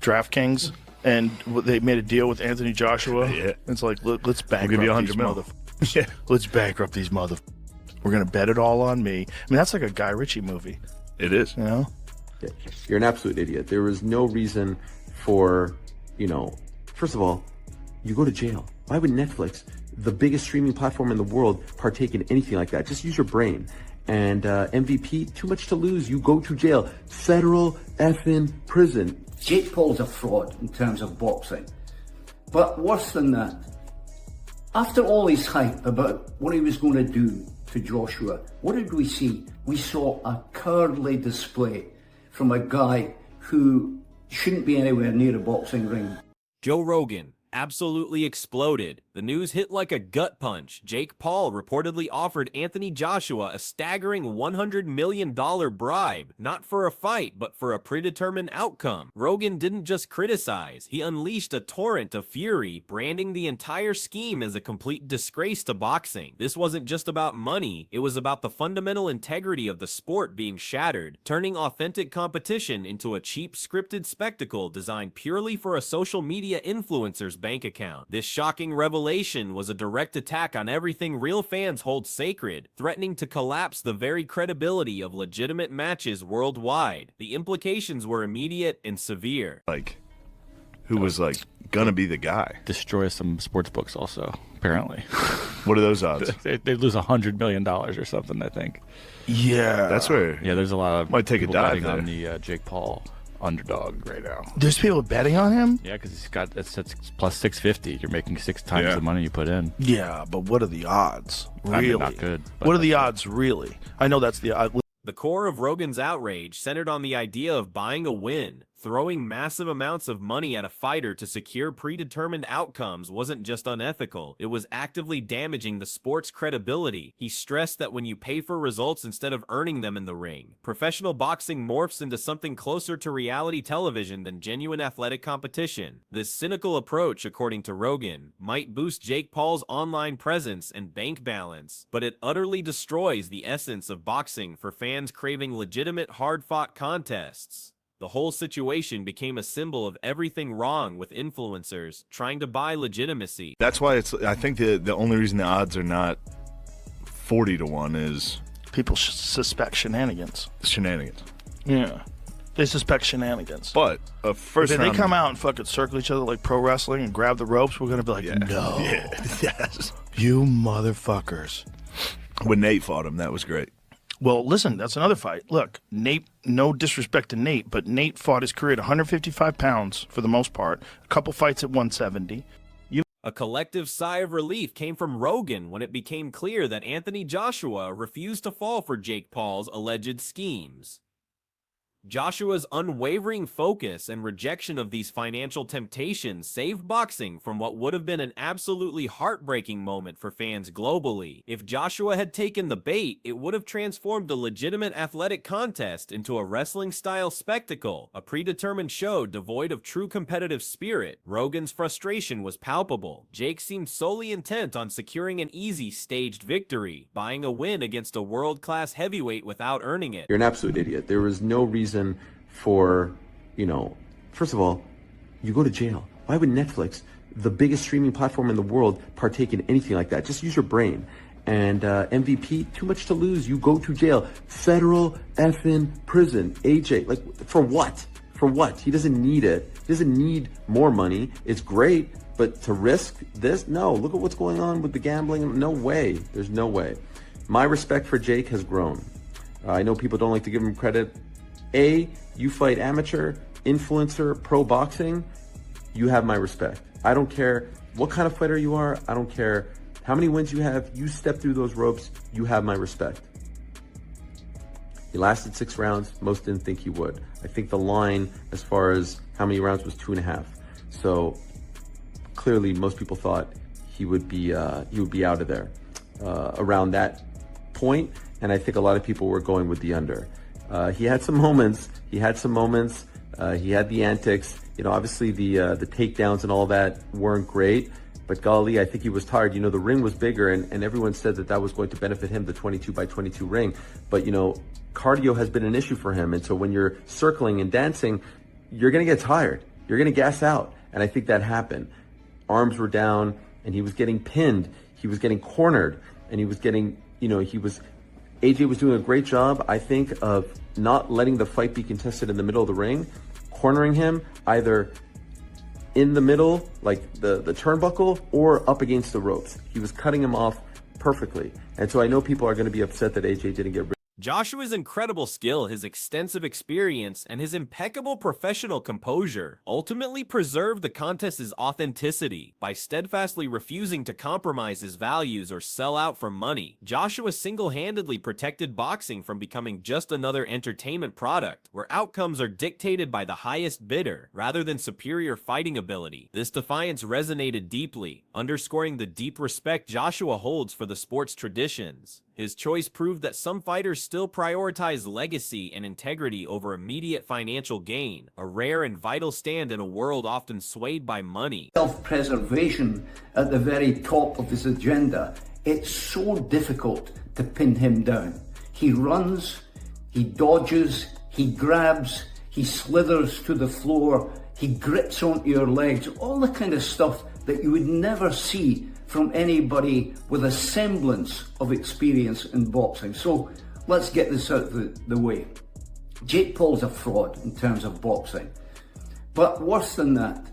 DraftKings, and they made a deal with Anthony Joshua. Yeah. It's like, let's bankrupt give you these 100 mil. motherfuckers. Yeah. Let's bankrupt these motherfuckers. We're going to bet it all on me. I mean, that's like a Guy Ritchie movie. It is. You know? You're an absolute idiot. There was no reason for, first of all, you go to jail. Why would Netflix, the biggest streaming platform in the world, partake in anything like that? Just use your brain. And MVP, too much to lose. You go to jail. Federal effing prison. Jake Paul's a fraud in terms of boxing. But worse than that, after all his hype about what he was going to do to Joshua, what did we see? We saw a cowardly display from a guy who shouldn't be anywhere near a boxing ring. Joe Rogan absolutely exploded. The news hit like a gut punch. Jake Paul reportedly offered Anthony Joshua a staggering $100 million bribe, not for a fight, but for a predetermined outcome. Rogan didn't just criticize, he unleashed a torrent of fury, branding the entire scheme as a complete disgrace to boxing. This wasn't just about money, it was about the fundamental integrity of the sport being shattered, turning authentic competition into a cheap scripted spectacle designed purely for a social media influencer's bank account. This shocking revelation was a direct attack on everything real fans hold sacred, threatening to collapse the very credibility of legitimate matches worldwide. The implications were immediate and severe. Who was gonna be the guy? Destroy some sports books also, apparently. What are those odds? They lose $100 million or something, I think. Yeah. That's where. Yeah, there's a lot of Might take a people dive betting there. on the Jake Paul underdog right now. There's people betting on him? Yeah, because he's got that's plus 650. You're making 6 times the money you put in. Yeah, but what are the odds? Really? I mean, not good. What are the odds, really? I know that's the odd. The core of Rogan's outrage centered on the idea of buying a win. Throwing massive amounts of money at a fighter to secure predetermined outcomes wasn't just unethical, it was actively damaging the sport's credibility. He stressed that when you pay for results instead of earning them in the ring, professional boxing morphs into something closer to reality television than genuine athletic competition. This cynical approach, according to Rogan, might boost Jake Paul's online presence and bank balance, but it utterly destroys the essence of boxing for fans craving legitimate hard-fought contests. The whole situation became a symbol of everything wrong with influencers trying to buy legitimacy. That's why I think the only reason the odds are not 40 to 1 is People suspect shenanigans. shenanigans. Yeah. They suspect shenanigans. But first If round, they come out and fucking circle each other like pro wrestling and grab the ropes, we're going to be like, no. Yeah. Yes. You motherfuckers. When Nate fought him, that was great. Well, listen, that's another fight. Look, Nate, no disrespect to Nate, but Nate fought his career at 155 pounds for the most part, a couple fights at 170. A collective sigh of relief came from Rogan when it became clear that Anthony Joshua refused to fall for Jake Paul's alleged schemes. Joshua's unwavering focus and rejection of these financial temptations saved boxing from what would have been an absolutely heartbreaking moment for fans globally. If Joshua had taken the bait, it would have transformed a legitimate athletic contest into a wrestling-style spectacle, a predetermined show devoid of true competitive spirit. Rogan's frustration was palpable. Jake seemed solely intent on securing an easy staged victory, buying a win against a world-class heavyweight without earning it. You're an absolute idiot. There was no reason for, first of all, you go to jail. Why would Netflix, the biggest streaming platform in the world, partake in anything like that? Just use your brain. And MVP, too much to lose. You go to jail. Federal effing prison. AJ, for what? For what? He doesn't need it. He doesn't need more money. It's great, but to risk this? No. Look at what's going on with the gambling. No way. There's no way. My respect for Jake has grown. I know people don't like to give him credit. You fight amateur, influencer, pro boxing, you have my respect. I don't care what kind of fighter you are. I don't care how many wins you have. You step through those ropes, you have my respect. He lasted 6 rounds. Most didn't think he would. I think the line as far as how many rounds was 2.5. So clearly most people thought he would be out of there around that point. And I think a lot of people were going with the under. He had some moments. He had the antics. Obviously the takedowns and all that weren't great. But golly, I think he was tired. The ring was bigger, and everyone said that was going to benefit him, the 22 by 22 ring. But cardio has been an issue for him, and so when you're circling and dancing, you're going to get tired. You're going to gas out. And I think that happened. Arms were down and he was getting pinned. He was getting cornered and he was getting, AJ was doing a great job, I think, of not letting the fight be contested in the middle of the ring, cornering him either in the middle, like the turnbuckle, or up against the ropes. He was cutting him off perfectly. And so I know people are going to be upset that AJ didn't get rid. Joshua's incredible skill, his extensive experience, and his impeccable professional composure ultimately preserved the contest's authenticity by steadfastly refusing to compromise his values or sell out for money. Joshua single-handedly protected boxing from becoming just another entertainment product, where outcomes are dictated by the highest bidder rather than superior fighting ability. This defiance resonated deeply, underscoring the deep respect Joshua holds for the sport's traditions. His choice proved that some fighters still prioritize legacy and integrity over immediate financial gain, a rare and vital stand in a world often swayed by money. Self-preservation at the very top of his agenda. It's so difficult to pin him down. He runs, he dodges, he grabs, he slithers to the floor, he grips onto your legs, all the kind of stuff that you would never see from anybody with a semblance of experience in boxing. So let's get this out of the way. Jake Paul's a fraud in terms of boxing. But worse than that,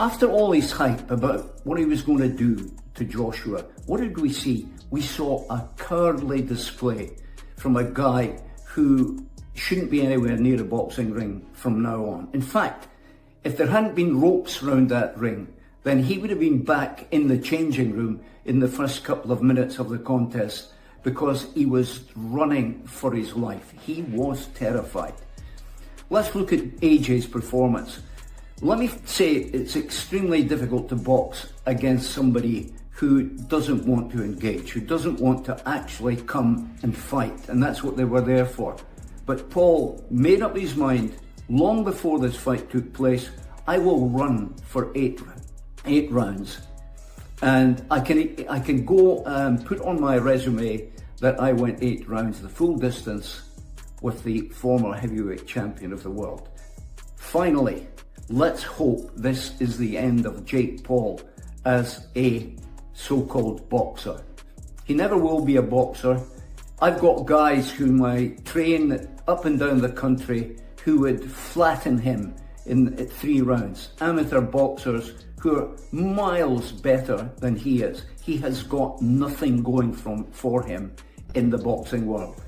after all his hype about what he was going to do to Joshua, what did we see? We saw a cowardly display from a guy who shouldn't be anywhere near a boxing ring from now on. In fact, if there hadn't been ropes around that ring, then he would have been back in the changing room in the first couple of minutes of the contest because he was running for his life. He was terrified. Let's look at AJ's performance. Let me say it's extremely difficult to box against somebody who doesn't want to engage, who doesn't want to actually come and fight, and that's what they were there for. But Paul made up his mind long before this fight took place. I will run for 8 rounds, and I can go and put on my resume that I went 8 rounds, the full distance, with the former heavyweight champion of the world. Finally, let's hope this is the end of Jake Paul as a so-called boxer. He never will be a boxer. I've got guys whom I train up and down the country who would flatten him in 3 rounds. Amateur boxers who are miles better than he is. He has got nothing going for him in the boxing world.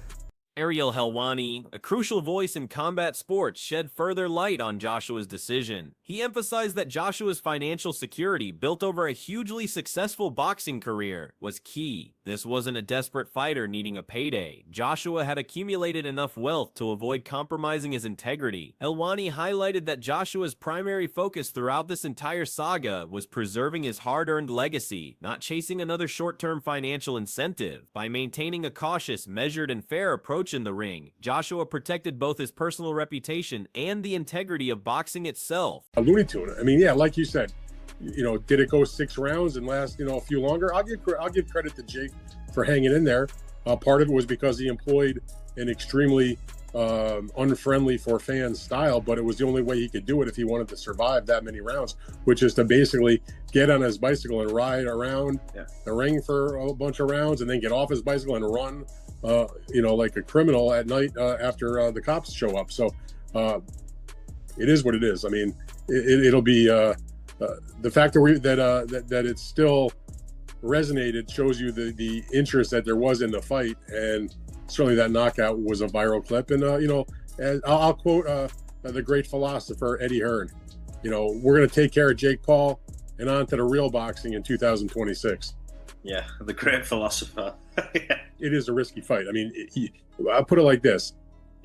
Ariel Helwani, a crucial voice in combat sports, shed further light on Joshua's decision. He emphasized that Joshua's financial security, built over a hugely successful boxing career, was key. This wasn't a desperate fighter needing a payday. Joshua had accumulated enough wealth to avoid compromising his integrity. Helwani highlighted that Joshua's primary focus throughout this entire saga was preserving his hard-earned legacy, not chasing another short-term financial incentive. By maintaining a cautious, measured, and fair approach in the ring, Joshua protected both his personal reputation and the integrity of boxing itself. A Looney Tune. I mean, yeah, like you said, did it go 6 rounds and last, a few longer? I'll give credit to Jake for hanging in there. Part of it was because he employed an extremely unfriendly for fans style, but it was the only way he could do it if he wanted to survive that many rounds, which is to basically get on his bicycle and ride around the ring for a bunch of rounds and then get off his bicycle and run like a criminal at night after the cops show up. So it is what it is. I mean, it'll be the fact that it still resonated shows you the interest that there was in the fight, and certainly that knockout was a viral clip. And I'll quote the great philosopher Eddie Hearn. We're going to take care of Jake Paul and on to the real boxing in 2026. Yeah, the great philosopher. It is a risky fight. I mean, I'll put it like this.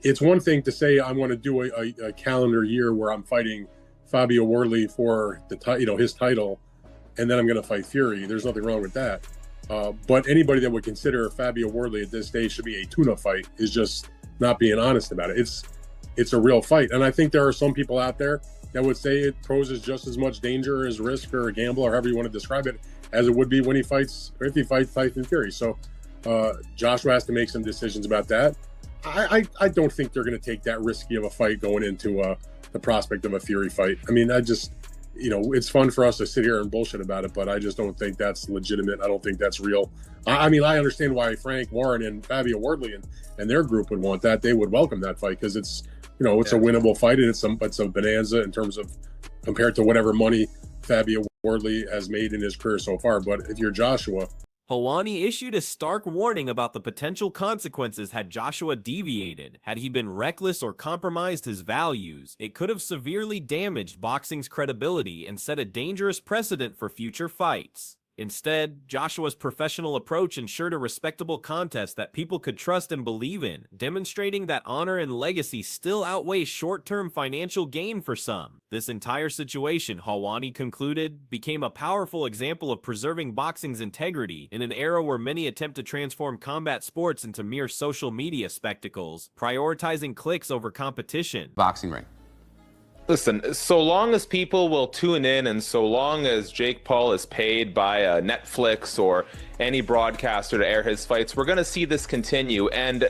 It's one thing to say I want to do a calendar year where I'm fighting Fabio Wardley for the his title, and then I'm going to fight Fury. There's nothing wrong with that. But anybody that would consider Fabio Wardley at this stage should be a tuna fight is just not being honest about it. It's a real fight, and I think there are some people out there that would say it poses just as much danger as risk or a gamble or however you want to describe it as it would be when he fights Tyson Fury. So Joshua has to make some decisions about that. I don't think they're going to take that risky of a fight going into the prospect of a Fury fight. I mean, it's fun for us to sit here and bullshit about it, but I just don't think that's legitimate. I don't think that's real. I mean, I understand why Frank Warren and Fabio Wardley and their group would want that. They would welcome that fight because it's a winnable fight, and it's a bonanza in terms of compared to whatever money Fabio Wardley has made in his career so far. But if you're Joshua, Helwani issued a stark warning about the potential consequences had Joshua deviated. Had he been reckless or compromised his values, it could have severely damaged boxing's credibility and set a dangerous precedent for future fights. Instead, Joshua's professional approach ensured a respectable contest that people could trust and believe in, demonstrating that honor and legacy still outweigh short-term financial gain for some. This entire situation, Helwani concluded, became a powerful example of preserving boxing's integrity in an era where many attempt to transform combat sports into mere social media spectacles, prioritizing clicks over competition. Boxing ring. Listen, so long as people will tune in and so long as Jake Paul is paid by Netflix or any broadcaster to air his fights, we're going to see this continue. And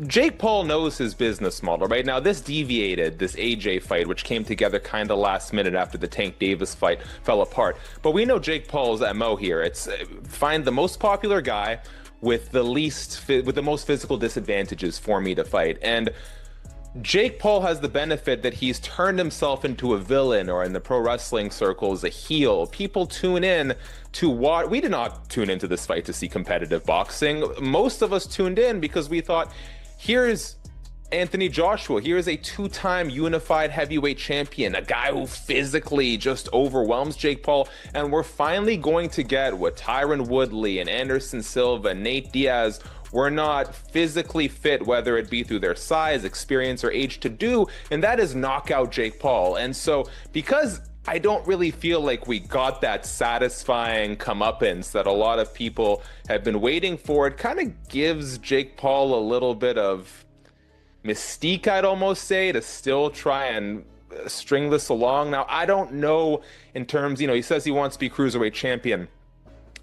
Jake Paul knows his business model, right? Now, this deviated, this AJ fight, which came together kind of last minute after the Tank Davis fight fell apart. But we know Jake Paul's MO here. It's find the most popular guy with the most physical disadvantages for me to fight. And Jake Paul has the benefit that he's turned himself into a villain, or in the pro wrestling circles, a heel. People tune in to watch. We did not tune into this fight to see competitive boxing. Most of us tuned in because we thought, here's Anthony Joshua. Here's a two-time unified heavyweight champion, a guy who physically just overwhelms Jake Paul. And we're finally going to get what Tyron Woodley and Anderson Silva, Nate Diaz were not physically fit, whether it be through their size, experience, or age, to do, and that is knock out Jake Paul. And so, because I don't really feel like we got that satisfying comeuppance that a lot of people have been waiting for, it kind of gives Jake Paul a little bit of mystique, I'd almost say, to still try and string this along. Now, I don't know in terms, he says he wants to be cruiserweight champion.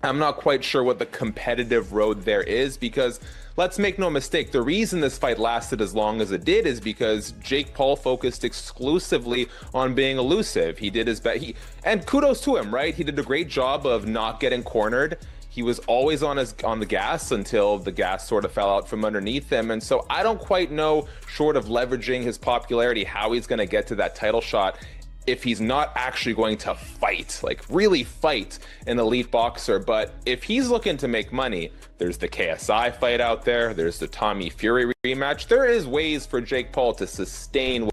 I'm not quite sure what the competitive road there is, because let's make no mistake, the reason this fight lasted as long as it did is because Jake Paul focused exclusively on being elusive. He did his best, and kudos to him, right? He did a great job of not getting cornered. He was always on the gas until the gas sort of fell out from underneath him. And so I don't quite know, short of leveraging his popularity, how he's going to get to that title shot if he's not actually going to fight, like really fight an elite boxer. But if he's looking to make money, there's the KSI fight out there, there's the Tommy Fury rematch. There is ways for Jake Paul to sustain.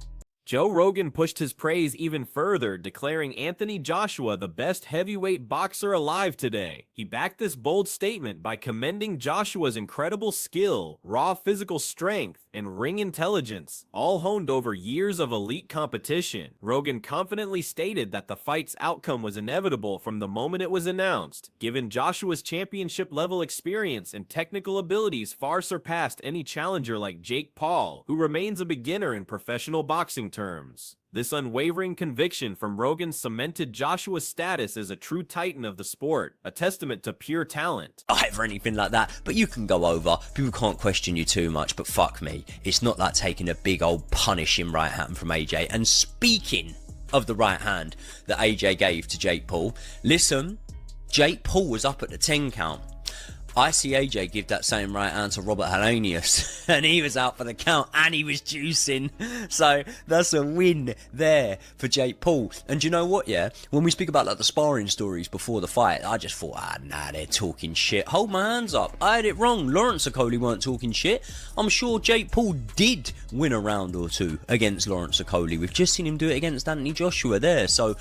Joe Rogan pushed his praise even further, declaring Anthony Joshua the best heavyweight boxer alive today. He backed this bold statement by commending Joshua's incredible skill, raw physical strength, and ring intelligence, all honed over years of elite competition. Rogan confidently stated that the fight's outcome was inevitable from the moment it was announced, given Joshua's championship-level experience and technical abilities far surpassed any challenger like Jake Paul, who remains a beginner in professional boxing terms. This unwavering conviction from Rogan cemented Joshua's status as a true titan of the sport, a testament to pure talent. Or anything like that, but you can go over. People can't question you too much, but fuck me, it's not like taking a big old punishing right hand from AJ. And speaking of the right hand that AJ gave to Jake Paul, listen, Jake Paul was up at the 10 count. I see AJ give that same right hand to Robert Helenius, and he was out for the count, and he was juicing. So that's a win there for Jake Paul. And you know what, yeah? When we speak about like the sparring stories before the fight, I just thought, nah, they're talking shit. Hold my hands up. I had it wrong. Lawrence Okoli weren't talking shit. I'm sure Jake Paul did win a round or two against Lawrence Okoli. We've just seen him do it against Anthony Joshua there. So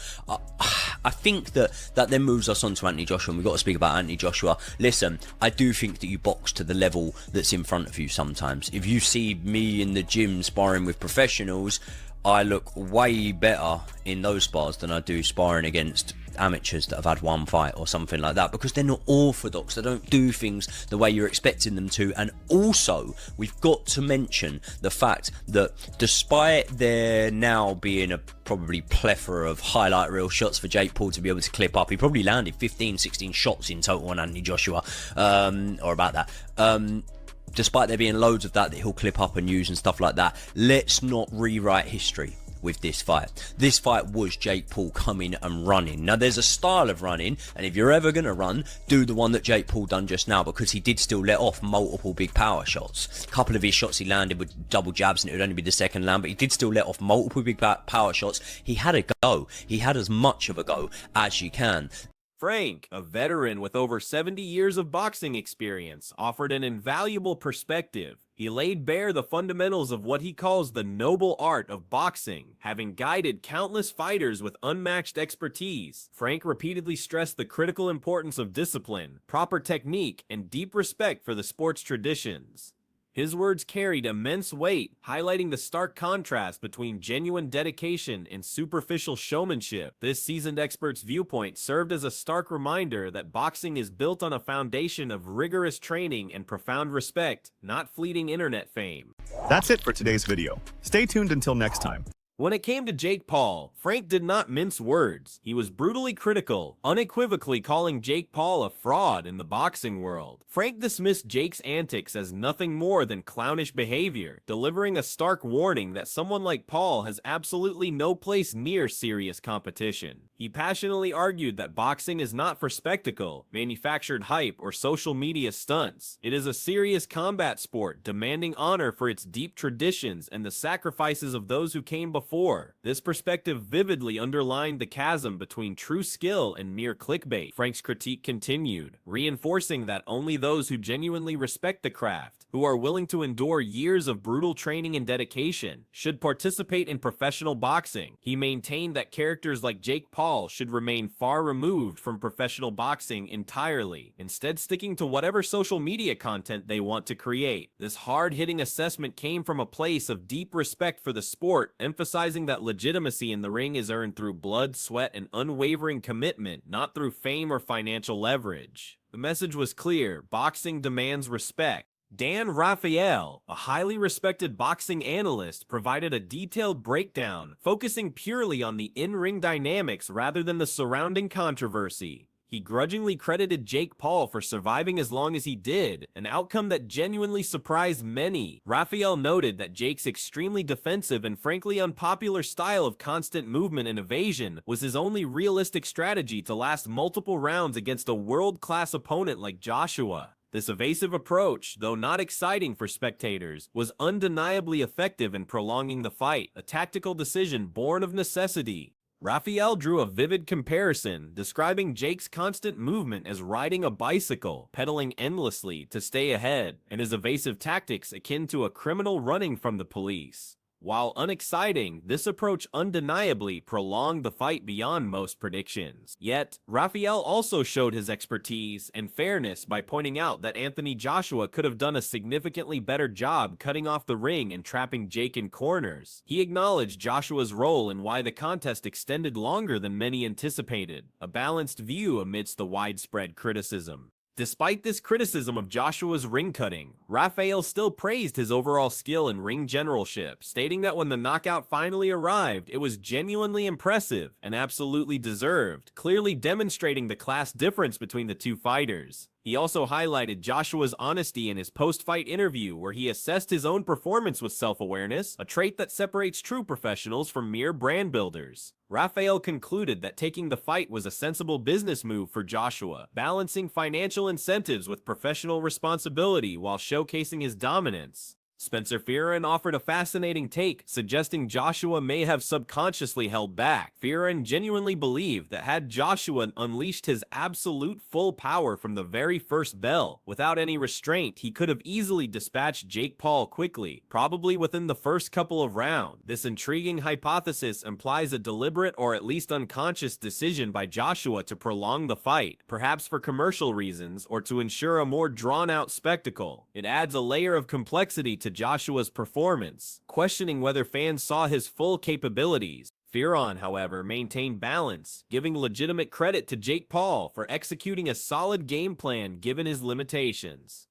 I think that then moves us on to Anthony Joshua, and we've got to speak about Anthony Joshua. Listen, I do think that you box to the level that's in front of you sometimes. If you see me in the gym sparring with professionals, I look way better in those spars than I do sparring against amateurs that have had one fight or something like that, because they're not orthodox. They don't do things the way you're expecting them to. And also, we've got to mention the fact that despite there now being a probably plethora of highlight reel shots for Jake Paul to be able to clip up, he probably landed 15-16 shots in total on Anthony Joshua, or about that. despite there being loads of that he'll clip up and use and stuff like that. Let's not rewrite history with this fight. This fight was Jake Paul coming and running. Now there's a style of running, and if you're ever going to run, do the one that Jake Paul done just now, because he did still let off multiple big power shots. A couple of his shots he landed with double jabs and it would only be the second land, but he did still let off multiple big power shots. He had a go. He had as much of a go as you can. Frank, a veteran with over 70 years of boxing experience, offered an invaluable perspective. He laid bare the fundamentals of what he calls the noble art of boxing, having guided countless fighters with unmatched expertise. Frank repeatedly stressed the critical importance of discipline, proper technique, and deep respect for the sport's traditions. His words carried immense weight, highlighting the stark contrast between genuine dedication and superficial showmanship. This seasoned expert's viewpoint served as a stark reminder that boxing is built on a foundation of rigorous training and profound respect, not fleeting internet fame. That's it for today's video. Stay tuned until next time. When it came to Jake Paul, Frank did not mince words. He was brutally critical, unequivocally calling Jake Paul a fraud in the boxing world. Frank dismissed Jake's antics as nothing more than clownish behavior, delivering a stark warning that someone like Paul has absolutely no place near serious competition. He passionately argued that boxing is not for spectacle, manufactured hype, or social media stunts. It is a serious combat sport demanding honor for its deep traditions and the sacrifices of those who came before. This perspective vividly underlined the chasm between true skill and mere clickbait. Frank's critique continued, reinforcing that only those who genuinely respect the craft, who are willing to endure years of brutal training and dedication, should participate in professional boxing. He maintained that characters like Jake Paul should remain far removed from professional boxing entirely, instead sticking to whatever social media content they want to create. This hard-hitting assessment came from a place of deep respect for the sport, emphasizing that legitimacy in the ring is earned through blood, sweat, and unwavering commitment, not through fame or financial leverage. The message was clear: boxing demands respect. Dan Rafael, a highly respected boxing analyst, provided a detailed breakdown, focusing purely on the in-ring dynamics rather than the surrounding controversy. He grudgingly credited Jake Paul for surviving as long as he did, an outcome that genuinely surprised many. Rafael noted that Jake's extremely defensive and frankly unpopular style of constant movement and evasion was his only realistic strategy to last multiple rounds against a world-class opponent like Joshua. This evasive approach, though not exciting for spectators, was undeniably effective in prolonging the fight, a tactical decision born of necessity. Rafael drew a vivid comparison, describing Jake's constant movement as riding a bicycle, pedaling endlessly to stay ahead, and his evasive tactics akin to a criminal running from the police. While unexciting, this approach undeniably prolonged the fight beyond most predictions. Yet, Rafael also showed his expertise and fairness by pointing out that Anthony Joshua could have done a significantly better job cutting off the ring and trapping Jake in corners. He acknowledged Joshua's role and why the contest extended longer than many anticipated, a balanced view amidst the widespread criticism. Despite this criticism of Joshua's ring cutting, Rafael still praised his overall skill in ring generalship, stating that when the knockout finally arrived, it was genuinely impressive and absolutely deserved, clearly demonstrating the class difference between the two fighters. He also highlighted Joshua's honesty in his post-fight interview, where he assessed his own performance with self-awareness, a trait that separates true professionals from mere brand builders. Rafael concluded that taking the fight was a sensible business move for Joshua, balancing financial incentives with professional responsibility while showcasing his dominance. Spencer Fearon offered a fascinating take, suggesting Joshua may have subconsciously held back. Fearon genuinely believed that had Joshua unleashed his absolute full power from the very first bell, without any restraint, he could have easily dispatched Jake Paul quickly, probably within the first couple of rounds. This intriguing hypothesis implies a deliberate or at least unconscious decision by Joshua to prolong the fight, perhaps for commercial reasons or to ensure a more drawn-out spectacle. It adds a layer of complexity to Joshua's performance, questioning whether fans saw his full capabilities. Fearon, however, maintained balance, giving legitimate credit to Jake Paul for executing a solid game plan given his limitations.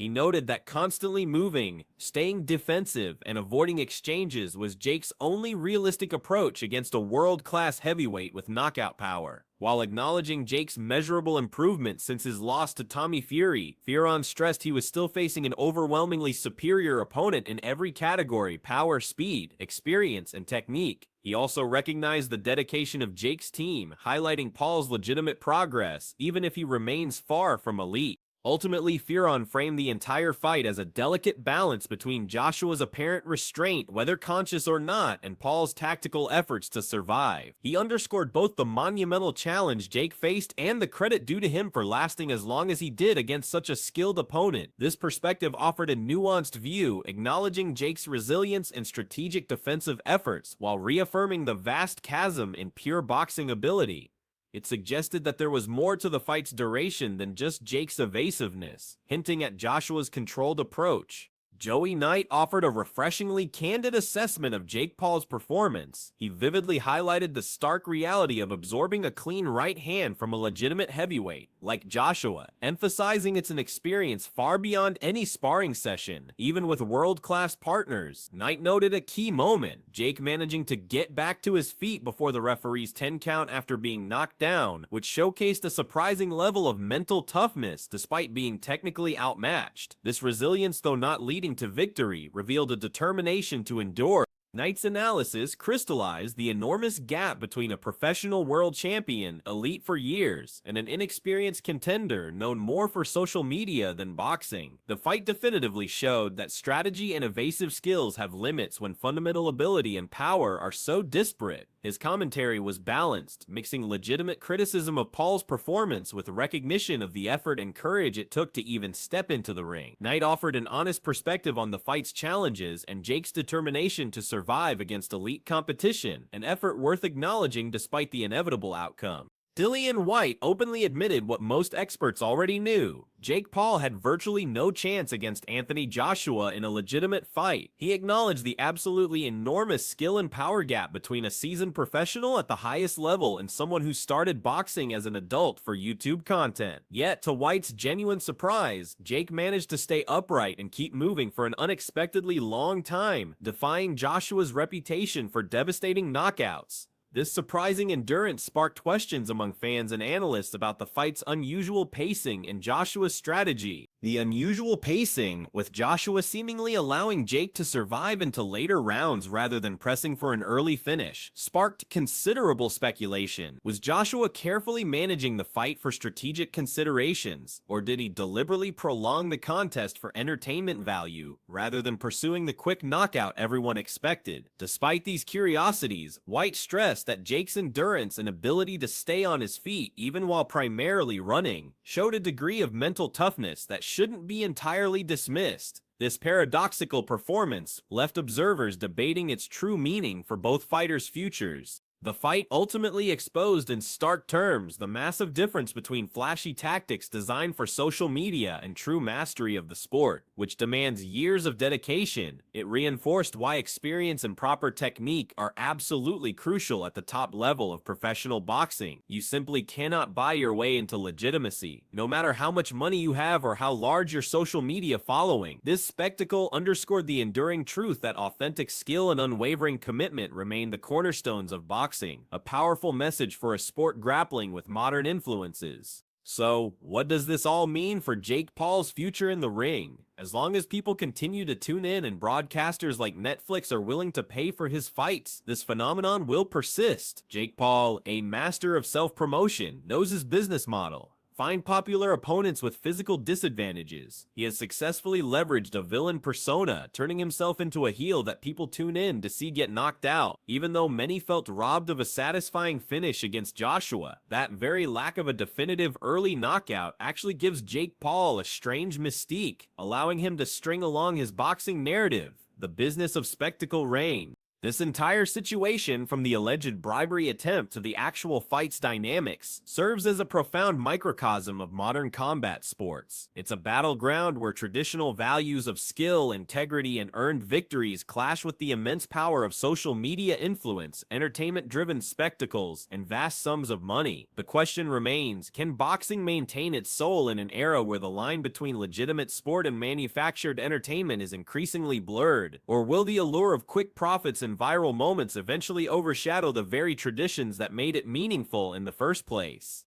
He noted that constantly moving, staying defensive, and avoiding exchanges was Jake's only realistic approach against a world-class heavyweight with knockout power. While acknowledging Jake's measurable improvement since his loss to Tommy Fury, Fearon stressed he was still facing an overwhelmingly superior opponent in every category: power, speed, experience, and technique. He also recognized the dedication of Jake's team, highlighting Paul's legitimate progress, even if he remains far from elite. Ultimately, Fearon framed the entire fight as a delicate balance between Joshua's apparent restraint, whether conscious or not, and Paul's tactical efforts to survive. He underscored both the monumental challenge Jake faced and the credit due to him for lasting as long as he did against such a skilled opponent. This perspective offered a nuanced view, acknowledging Jake's resilience and strategic defensive efforts, while reaffirming the vast chasm in pure boxing ability. It suggested that there was more to the fight's duration than just Jake's evasiveness, hinting at Joshua's controlled approach. Joey Knight offered a refreshingly candid assessment of Jake Paul's performance. He vividly highlighted the stark reality of absorbing a clean right hand from a legitimate heavyweight, like Joshua, emphasizing it's an experience far beyond any sparring session, even with world-class partners. Knight noted a key moment, Jake managing to get back to his feet before the referee's 10 count after being knocked down, which showcased a surprising level of mental toughness despite being technically outmatched. This resilience, though not leading to victory, revealed a determination to endure. Knight's analysis crystallized the enormous gap between a professional world champion, elite for years, and an inexperienced contender known more for social media than boxing. The fight definitively showed that strategy and evasive skills have limits when fundamental ability and power are so disparate. His commentary was balanced, mixing legitimate criticism of Paul's performance with recognition of the effort and courage it took to even step into the ring. Knight offered an honest perspective on the fight's challenges and Jake's determination to survive against elite competition, an effort worth acknowledging despite the inevitable outcome. Dillian White openly admitted what most experts already knew. Jake Paul had virtually no chance against Anthony Joshua in a legitimate fight. He acknowledged the absolutely enormous skill and power gap between a seasoned professional at the highest level and someone who started boxing as an adult for YouTube content. Yet, to White's genuine surprise, Jake managed to stay upright and keep moving for an unexpectedly long time, defying Joshua's reputation for devastating knockouts. This surprising endurance sparked questions among fans and analysts about the fight's unusual pacing and Joshua's strategy. The unusual pacing, with Joshua seemingly allowing Jake to survive into later rounds rather than pressing for an early finish, sparked considerable speculation. Was Joshua carefully managing the fight for strategic considerations, or did he deliberately prolong the contest for entertainment value, rather than pursuing the quick knockout everyone expected? Despite these curiosities, White stressed that Jake's endurance and ability to stay on his feet even while primarily running showed a degree of mental toughness that shouldn't be entirely dismissed. This paradoxical performance left observers debating its true meaning for both fighters' futures. The fight ultimately exposed in stark terms the massive difference between flashy tactics designed for social media and true mastery of the sport, which demands years of dedication. It reinforced why experience and proper technique are absolutely crucial at the top level of professional boxing. You simply cannot buy your way into legitimacy, no matter how much money you have or how large your social media following. This spectacle underscored the enduring truth that authentic skill and unwavering commitment remain the cornerstones of boxing. A powerful message for a sport grappling with modern influences. So, what does this all mean for Jake Paul's future in the ring? As long as people continue to tune in and broadcasters like Netflix are willing to pay for his fights, this phenomenon will persist. Jake Paul, a master of self-promotion, knows his business model. Find popular opponents with physical disadvantages. He has successfully leveraged a villain persona, turning himself into a heel that people tune in to see get knocked out. Even though many felt robbed of a satisfying finish against Joshua, that very lack of a definitive early knockout actually gives Jake Paul a strange mystique, allowing him to string along his boxing narrative. The business of spectacle reign. This entire situation, from the alleged bribery attempt to the actual fight's dynamics, serves as a profound microcosm of modern combat sports. It's a battleground where traditional values of skill, integrity, and earned victories clash with the immense power of social media influence, entertainment-driven spectacles, and vast sums of money. The question remains, can boxing maintain its soul in an era where the line between legitimate sport and manufactured entertainment is increasingly blurred? Or will the allure of quick profits and viral moments eventually overshadow the very traditions that made it meaningful in the first place?